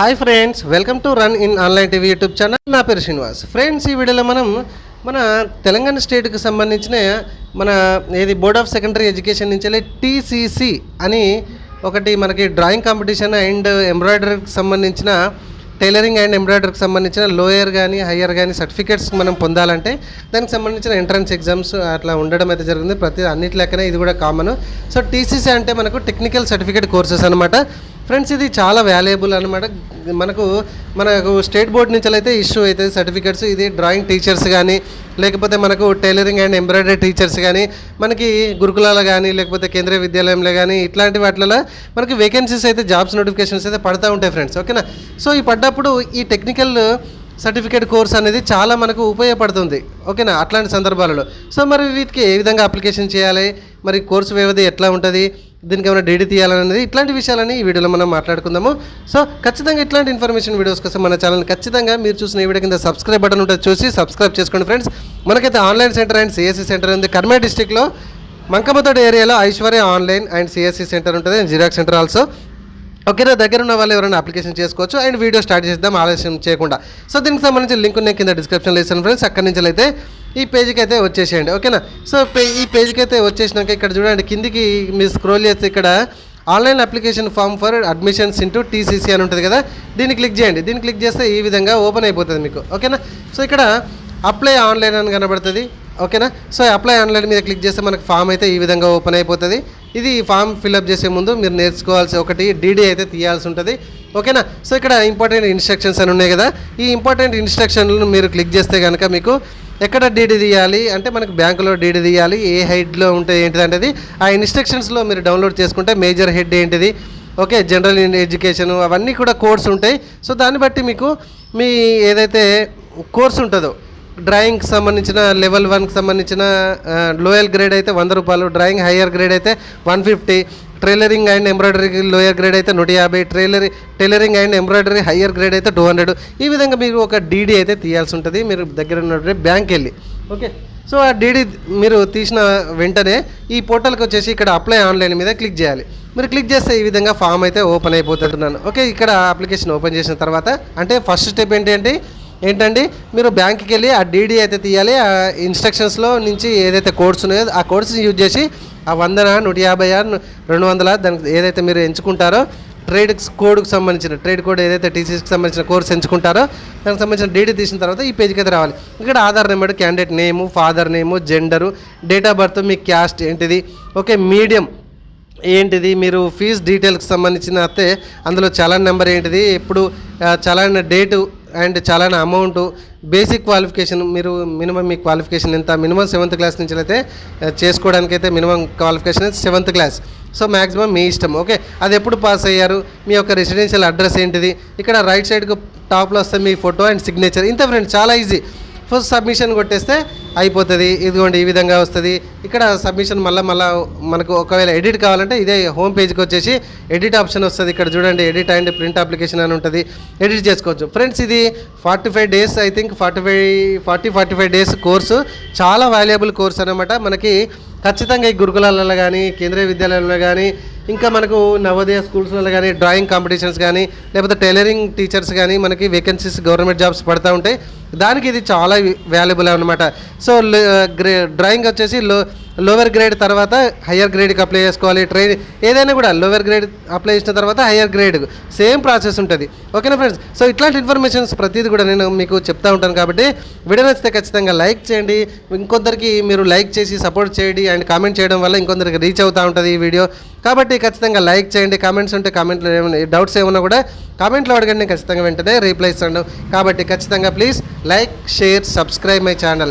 Hi friends, welcome to run in online TV YouTube channel. నా పేరు Srinivas. Friends, ఈ వీడియోలో మనం మన తెలంగాణ స్టేట్కి సంబంధించిన మన బోర్డ్ ఆఫ్ సెకండరీ ఎడ్యుకేషన్ నుంచి టీసీసీ అని ఒకటి మనకి డ్రాయింగ్ కాంపిటీషన్ అండ్ ఎంబ్రాయిడరీకి సంబంధించిన టైలరింగ్ అండ్ ఎంబ్రాయిడరీకి సంబంధించిన లోయర్ కానీ హయ్యర్ కానీ సర్టిఫికేట్స్ మనం పొందాలంటే దానికి సంబంధించిన ఎంట్రన్స్ ఎగ్జామ్స్ అట్లా ఉండడం అయితే జరిగింది. అన్నిటి లెక్కనే ఇది కూడా కామన్. సో టీసీసీ అంటే మనకు టెక్నికల్ సర్టిఫికేట్ కోర్సెస్ అనమాట. ఫ్రెండ్స్, ఇది చాలా వాల్యుయబుల్ అనమాట. మనకు స్టేట్ బోర్డ్ నుంచి అయితే ఇష్యూ అవుతుంది సర్టిఫికేట్స్. ఇది డ్రాయింగ్ టీచర్స్ కానీ లేకపోతే మనకు టైలరింగ్ అండ్ ఎంబ్రాయిడరీ టీచర్స్ కానీ మనకి గురుకులాలు కానీ లేకపోతే కేంద్రీయ విద్యాలయంలో కానీ ఇట్లాంటి వాటిలో మనకి వేకెన్సీస్ అయితే జాబ్స్ నోటిఫికేషన్స్ అయితే పడుతూ ఉంటాయి ఫ్రెండ్స్. ఓకేనా. సో ఈ పడ్డప్పుడు ఈ టెక్నికల్ సర్టిఫికేట్ కోర్స్ అనేది చాలా మనకు ఉపయోగపడుతుంది. ఓకేనా, అట్లాంటి సందర్భాలలో. సో మరి వీటికి ఏ విధంగా అప్లికేషన్ చేయాలి, మరి కోర్సు వ్యవధి ఎట్లా ఉంటుంది, దీనికి ఏమైనా డీడీ తీయాలనేది ఇట్లాంటి విషయాలని ఈ వీడియోలో మనం మాట్లాడుకుందాము. సో ఖచ్చితంగా ఇట్లాంటి ఇన్ఫర్మేషన్ వీడియోస్ కోసం మన ఛానల్ ఖచ్చితంగా మీరు చూసిన ఈ వీడియో కింద సబ్స్క్రైబ్ బటన్ ఉంటుంది, చూసి సబ్స్క్రైబ్ చేసుకోండి ఫ్రెండ్స్. మనకైతే online centre and CSC centre ఉంది. కర్నూలు డిస్టిక్లో మంకమతోటి ఏరియాలో Aishwarya online and CSC centre ఉంటుంది, జిరాక్స్ సెంటర్ ఆల్సో. ఓకేనా, దగ్గర ఉన్న వాళ్ళు ఎవరైనా అప్లికేషన్ చేసుకోవచ్చు. అండ్ వీడియో స్టార్ట్ చేద్దాం ఆలస్యం చేయకుండా. సో దీనికి సంబంధించిన లింక్ నేను కింద డిస్క్రిప్షన్లో ఇస్తాను ఫ్రెండ్స్. అక్కడి నుంచి అయితే ఈ పేజీకి అయితే వచ్చేసేయండి. ఓకేనా. సో ఈ పేజీకి అయితే వచ్చేసినాక ఇక్కడ చూడండి, కిందికి మీరు స్క్రోల్ చేస్తే ఇక్కడ online application form for admissions into TCC అని ఉంటుంది కదా, దీన్ని క్లిక్ చేయండి. దీన్ని క్లిక్ చేస్తే ఈ విధంగా ఓపెన్ అయిపోతుంది మీకు. ఓకేనా. సో ఇక్కడ అప్లై ఆన్లైన్ అని కనబడుతుంది. ఓకేనా. సో అప్లై ఆన్లైన్ మీద క్లిక్ చేస్తే మనకు ఫామ్ అయితే ఈ విధంగా ఓపెన్ అయిపోతుంది. ఇది ఫామ్ ఫిల్అప్ చేసే ముందు మీరు నేర్చుకోవాల్సి ఒకటి డీడీ అయితే తీయాల్సి ఉంటుంది. ఓకేనా. సో ఇక్కడ ఇంపార్టెంట్ ఇన్స్ట్రక్షన్స్ అని ఉన్నాయి కదా, ఈ ఇంపార్టెంట్ ఇన్స్ట్రక్షన్లను మీరు క్లిక్ చేస్తే కనుక మీకు ఎక్కడ డీడీ తీయాలి అంటే మనకు బ్యాంకులో డీడీ తీయాలి, ఏ హెడ్లో ఉంటే ఏంటిది అనేది ఆ ఇన్స్ట్రక్షన్స్లో మీరు డౌన్లోడ్ చేసుకుంటే మేజర్ హెడ్ ఏంటిది, ఓకే, జనరల్ ఎడ్యుకేషన్ అవన్నీ కూడా కోర్స్ ఉంటాయి. సో దాన్ని బట్టి మీకు మీ ఏదైతే కోర్స్ ఉంటుందో డ్రాయింగ్కి సంబంధించిన లెవెల్ 1కి సంబంధించిన లోయర్ గ్రేడ్ అయితే 100 రూపాయలు, డ్రాయింగ్ హయ్యర్ గ్రేడ్ అయితే 150, tailoring and embroidery lower grade అయితే 150, tailoring and embroidery higher grade అయితే 200. ఈ విధంగా మీరు ఒక డీడీ అయితే తీయాల్సి ఉంటుంది మీరు దగ్గర ఉన్న బ్యాంక్ వెళ్ళి. ఓకే. సో ఆ డీడీ మీరు తీసిన వెంటనే ఈ పోర్టల్కి వచ్చేసి ఇక్కడ అప్లై ఆన్లైన్ మీద క్లిక్ చేయాలి. మీరు క్లిక్ చేస్తే ఈ విధంగా ఫామ్ అయితే ఓపెన్ అయిపోతున్నాను. ఓకే, ఇక్కడ అప్లికేషన్ ఓపెన్ చేసిన తర్వాత అంటే ఫస్ట్ స్టెప్ ఏంటంటే మీరు బ్యాంక్కి వెళ్ళి ఆ డీడీ అయితే తీయాలి. ఆ ఇన్స్ట్రక్షన్స్లో నుంచి ఏదైతే కోడ్స్ ఉన్నాయో ఆ కోడ్స్ని యూజ్ చేసి ఆ 100, 150, 200 దానికి ఏదైతే మీరు ఎంచుకుంటారో ట్రేడ్ కోడ్కి సంబంధించిన ట్రేడ్ కోడ్ ఏదైతే టీసీసీకి సంబంధించిన కోర్స్ ఎంచుకుంటారో దానికి సంబంధించిన డీడీ తీసిన తర్వాత ఈ పేజ్కి అయితే రావాలి. ఇక్కడ Aadhaar number, candidate name, father name, gender, date of birth, me caste ఏంటిది, ఓకే, మీడియం ఏంటిది, మీరు ఫీజ్ డీటెయిల్కి సంబంధించిన అయితే అందులో చలాన్ నెంబర్ ఏంటిది, ఎప్పుడు challan date and challan amount, basic qualification, మీరు మినిమం మీ క్వాలిఫికేషన్ ఎంత, మినిమం 7th క్లాస్ నుంచి అయితే చేసుకోవడానికి అయితే minimum qualification 7th class. So maximum మీ ఇష్టం. ఓకే, అది ఎప్పుడు పాస్ అయ్యారు, మీ యొక్క రెసిడెన్షియల్ అడ్రస్ ఏంటిది, ఇక్కడ రైట్ సైడ్కి టాప్లో వస్తే మీ ఫోటో అండ్ సిగ్నేచర్. ఇంత ఫ్రెండ్స్, చాలా ఈజీ. ఫస్ట్ సబ్మిషన్ కొట్టేస్తే అయిపోతుంది. ఇదిగోండి ఈ విధంగా వస్తుంది. ఇక్కడ సబ్మిషన్ మళ్ళీ మనకు ఒకవేళ ఎడిట్ కావాలంటే ఇదే హోమ్ పేజ్కి వచ్చేసి ఎడిట్ ఆప్షన్ వస్తుంది. ఇక్కడ చూడండి ఎడిట్ అండ్ ప్రింట్ అప్లికేషన్ అని ఉంటుంది, ఎడిట్ చేసుకోవచ్చు ఫ్రెండ్స్. ఇది 45 days, I think 45 days course. చాలా వాల్యుయబుల్ కోర్స్ అనమాట. మనకి ఖచ్చితంగా ఈ గురుకులాలలో కానీ కేంద్రీయ విద్యాలయాలలో కానీ ఇంకా మనకు నవోదయ స్కూల్స్లో కానీ డ్రాయింగ్ కాంపిటీషన్స్ కానీ లేకపోతే టైలరింగ్ టీచర్స్ కానీ మనకి వేకెన్సీస్ గవర్నమెంట్ జాబ్స్ పడుతూ ఉంటాయి. దానికి ఇది చాలా వాల్యుబుల్ అనమాట. సో డ్రాయింగ్ వచ్చేసి లోవర్ గ్రేడ్ తర్వాత హయ్యర్ గ్రేడ్కి అప్లై చేసుకోవాలి. ఏదైనా కూడా లోవర్ గ్రేడ్ అప్లై చేసిన తర్వాత హయ్యర్ గ్రేడ్ సేమ్ ప్రాసెస్ ఉంటుంది. ఓకేనా ఫ్రెండ్స్. సో ఇట్లాంటి ఇన్ఫర్మేషన్స్ ప్రతిదీ కూడా నేను మీకు చెప్తా ఉంటాను కాబట్టి వీడియో నచ్చితే ఖచ్చితంగా లైక్ చేయండి. ఇంకొందరికి మీరు లైక్ చేసి సపోర్ట్ చేయండి అండ్ కామెంట్ చేయడం వల్ల ఇంకొందరికి రీచ్ అవుతూ ఉంటుంది ఈ వీడియో. కాబట్టి ఖచ్చితంగా లైక్ చేయండి. కామెంట్స్ ఉంటే కామెంట్లో ఏమైనా డౌట్స్ ఏమన్నా కూడా కామెంట్లో అడగండి, ఖచ్చితంగా వెంటనే రీప్లై ఇస్తాను. కాబట్టి ఖచ్చితంగా please like, share, subscribe my channel.